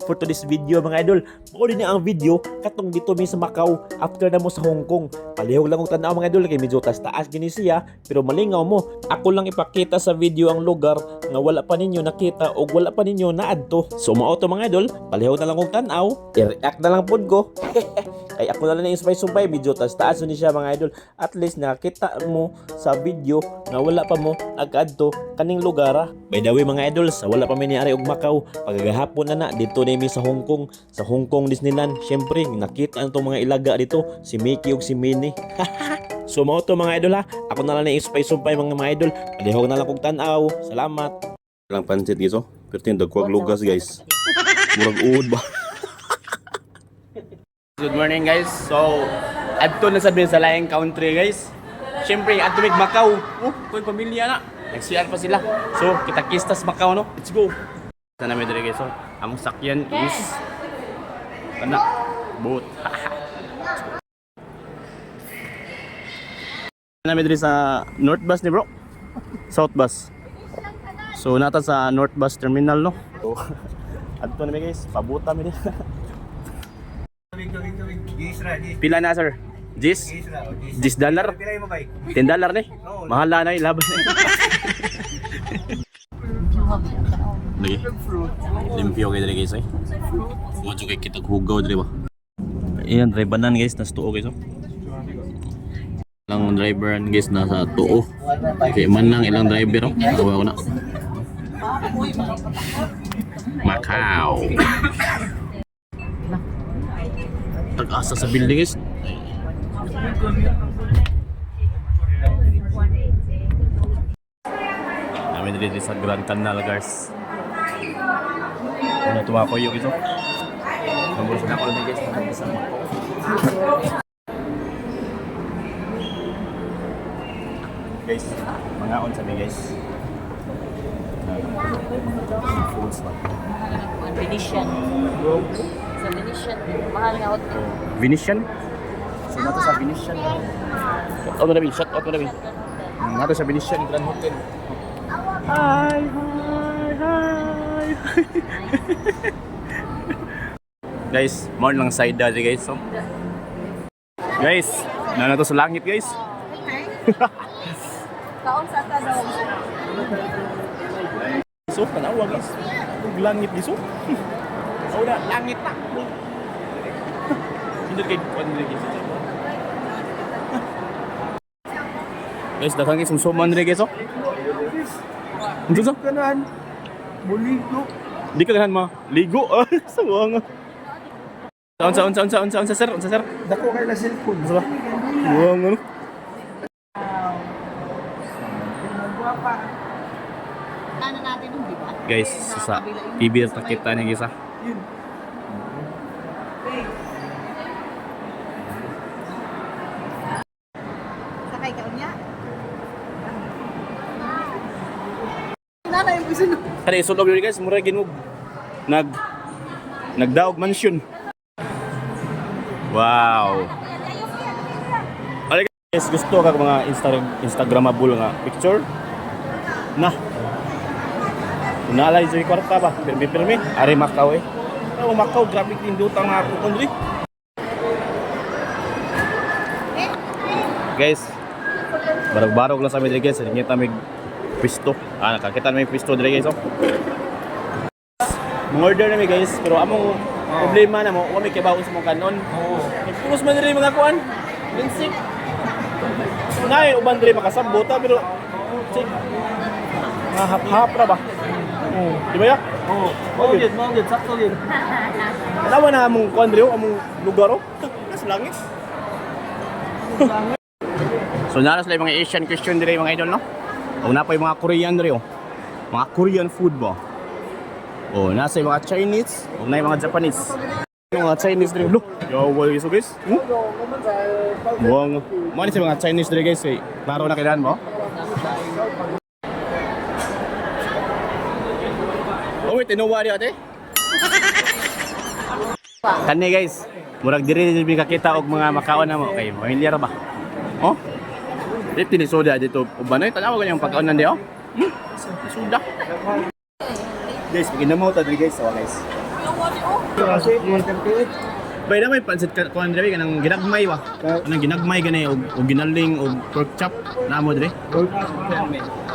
For today's video mga idol, muli na ang video katong dito mi sa Macau after na mo sa Hong Kong. Palihog lang og tan-aw mga idol kay medyo taas gini siya pero malingaw mo. Ako lang ipakita sa video ang lugar nga wala pa ninyo nakita o wala pa ninyo naadto. So mao to mga idol, palihog na lang og tan-aw, i-react na lang pud ko. Ay ako na lang na-inspire medyo taas ni siya mga idol. At least nakita mo sa video nga wala pa mo nag-adto kaning lugar. By the way mga idol, sa wala pa mi niari og Macau, pagagahapon na dito na mi sa Hong Kong Disneyland. Syempre nakita ang mga ilaga dito, si Mickey ug si Minnie. So mao to mga idol ha. Ako na lang na-inspire mga idol. Palihog na lang kog tan-aw. Salamat. Lang pansit giso. Pero tindag kuwag lugas guys. Murag uod ba? Good morning guys. So, adto na sabihin sa laing country guys. Siyempre, adto mig Macau. Ko'y pamilya na. Nag-CR pa sila. So, kita kistas Macau no. Let's go. Sa namin diri guys. So, among sakyan is kana boat. Namin diri sa North Bus ni bro. South Bus. So, nata sa North Bus Terminal no. So, adto na mi guys. Pabuta mi diri. Pila na sir? $10? $10 ni? Mahal na laban na. Lagi. Limpyo kayo dali guys eh. Medyo kayo kitag hugaw dali ba? Ayan, driveran guys, nasa tuo guys oh. Ilang driveran guys nasa tuo. Okay, man lang ilang driver oh. Tawa ko na. Macau. Tag-asa sa building guys. Namin dito sa Grand Canal guys. Ano tuwa ko yung ito. Nambol sila ko lang guys. Guys, mga on sabi guys. Foods ba? Venetian. Sa Venetian, mahal nga hotel. Venetian? So nato sa Venetian. Shout out mo na bin. Nato sa Venetian Grand Hotel. Hi. Guys, more lang side dali guys. So. Guys, na to sa langit guys. Kaon sa tanong. So, tanawa guys. Ug langit giso. Oh, na langit na. Hindi kay kuan guys. Guys, daghang guys sumsuman rin guys oh. Unsa so? Kanan, muligo. Di ka ganahan ligo. Sawa nga. Unsa sir? Dako kay na cellphone. Unsa ba? Wow nga no. Ano natin yung di ba? Guys, sa PBL takita niya guys ah. Sakay ka niya? Nana yung gusto nyo. Kani sulog yun guys, mura ginog. Nagdaog mansion. Wow. Alright guys, gusto ka mga Instagramable nga picture? Na. Nalay sa kwarta ba? Pirmi. Ari Macau eh. Oh, Macau, grabe tindutan nga ako kundri. Guys, barog-barog lang sa amin diri guys. Hindi kami pisto. Nakakita namin pisto diri guys. Oh. Order namin guys, pero among problema na mo, kami kibaw sa mga kanon. Oo. Pulos man diri mga kuan. Linsik. Nay, uban diri makasabota pero check. Hap-hap ra ba? Oo. Di ba ya? Oo. Mawagid, sakto gid. Alawa na among kuan diri, among lugar oh. Nas langit. So naras lang mga Asian question diri mga idol no. O na pa yung mga Korean diri oh. Mga Korean food ba? Oh, nasa yung mga Chinese, o na yung mga Japanese. Yung mga Chinese diri. Look, yawal iso guys. Buang. Mo ni sa mga Chinese diri guys, klaro na kidan mo. Oh, wait, tinuwa di ate. Kani guys, murag diri din kakita og mga makaon na mo. Okay, familiar ba? Oh. Dito ni soda dito. Ubanay tanaw ko yung pagkaon nandiyo. Soda. Guys, pag inamaw ta diri guys, guys. Kasi 138. Bay na may pansit ka kuan dire kanang ginagmay wa. Kanang ginagmay gani og ginaling og pork chop na mo dire.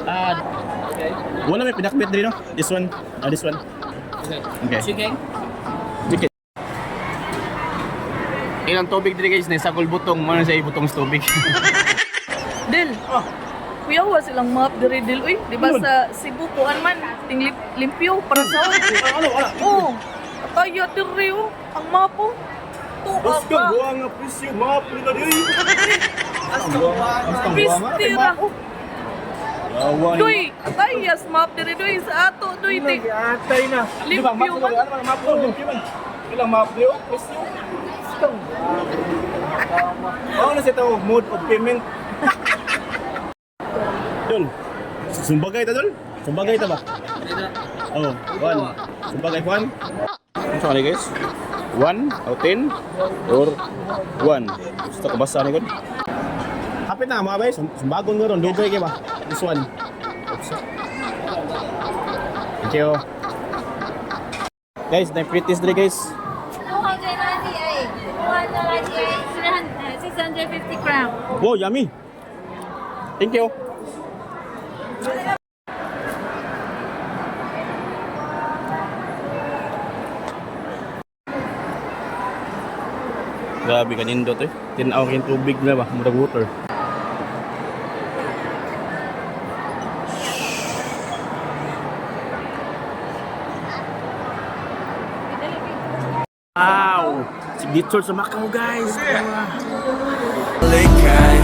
Ah. Wala may pinakbit dire no. This one. This one. Okay. Chicken. Chicken. Ilang tubig dire guys, na sakol butong, mo na sa butong sa tubig. Dil. Kuya, wa silang map diri Dil. Uy, di ba sa Cebu kuan man, ting limpyo para sa Ano wala? Oh. Kaya diri oh, ang mapo. Bas ka buang nga presyo map nila diri. Pistira. Awan. Doy, atayas map diri doy sa ato doy di. Atay na. Di ba map Limpyo nila? man. Ano map nila? Ilang map niyo? Presyo. Oh, na sa tawag mode of payment. Dol. Sumbagay ta dol? Sumbagay ta ba? Oh, one. Sumbagay one. Ano sa guys? 1 o 10 or 1. Gusto ka basa ni ko? Hapit na mga bay, sumbagon nga ron, dugay kay ba? This one. Oops. Thank you. Guys, na pretties dre guys. 298, 650 gram. Wow, yummy. Thank you. Grabe kanindot eh. Tinaw yung tubig na ba? Murag water. Wow! Signature sa Macau guys! 离开，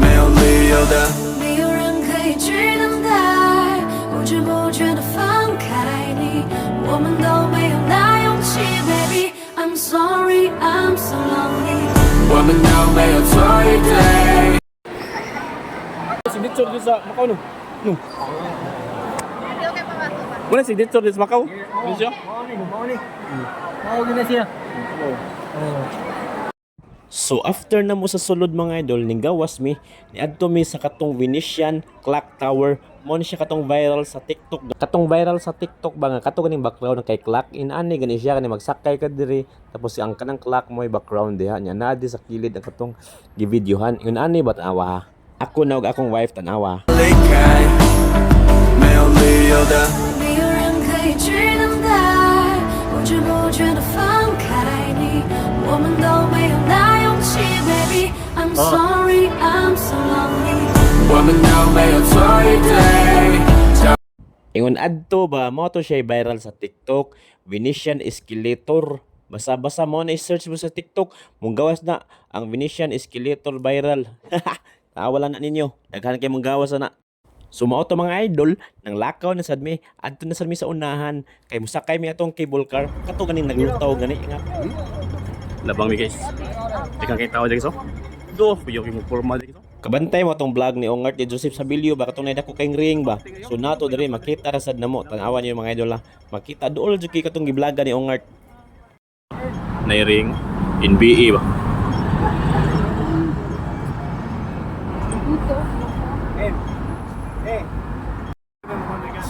没有理由的。没有人可以去等待，不知不觉的放开你，我们都没有那勇气，baby。I'm sorry, I'm so lonely。我们都没有错一对。 Signature din sa Macau no? No? Hindi okay pa ba ito ba? Wala signature din sa Macau? Ano siya? So after na mo sa sulod mga idol, ninggawas mi, niadto mi sa katong Venetian Clock Tower. Mo ni siya katong viral sa TikTok. Katong viral sa TikTok ba nga kato ganing background kay clock in ani gani siya kani magsakay ka diri tapos ang kanang clock mo ay background diha nya na di sa kilid ang katong givideohan. Yun ani bat awa. Ako na ug akong wife tanawa. 离开，没有理由的。没有人可以去等待，不知不觉的放开你，我们都没有那勇气，baby。I'm sorry, I'm so lonely。我们都没有错一对。 Ingon adto ba mo to siya viral sa TikTok, Venetian Escalator. Basa-basa mo na i-search mo sa TikTok, mong gawas na ang Venetian Escalator viral. Wala na ninyo. Daghan kay mong gawas na. Sumao to mga idol, nang lakaw na sad mi, adto na sad mi sa unahan, kay musakay mi atong cable car, kato ganing naglutaw gani nga. Labang mi guys. Tekan kay tao dito. Do, puyo kay mo formal dito. Kabantay mo tong vlog ni Ongart ni Joseph Sabilio ba katong naida ko kay ring ba. So nato diri makita ra sad namo, tan-awan niyo mga idol ha. Makita duol jud kay katong giblaga ni Ongart. Nay ring in BE ba.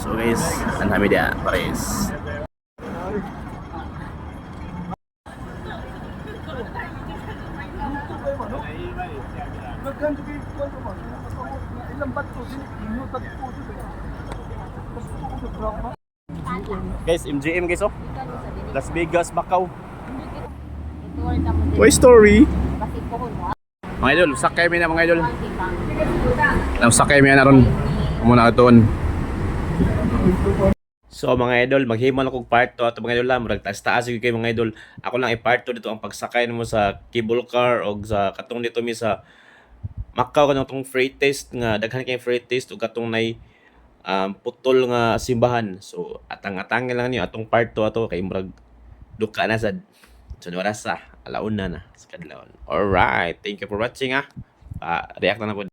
So guys, ang kami dia, pares. Guys, MGM guys oh. Las Vegas, Macau. Toy Story. Mga idol, sakay mi na mga idol. Sakay mi na ron. Muna aton. So mga idol, maghiman ako part 2 ato mga idol lang, murag taas-taas gyud kay mga idol. Ako lang i-part 2 dito ang pagsakay nimo sa cable car o sa katong dito mi sa Macau kanang tong freight test nga daghan kay freight test ug katong nay putol nga simbahan. So atang-atang lang niyo atong part 2 ato kay murag duka na sad. So oras sa alauna na sa kadlawon. Alright, thank you for watching ah. React na po.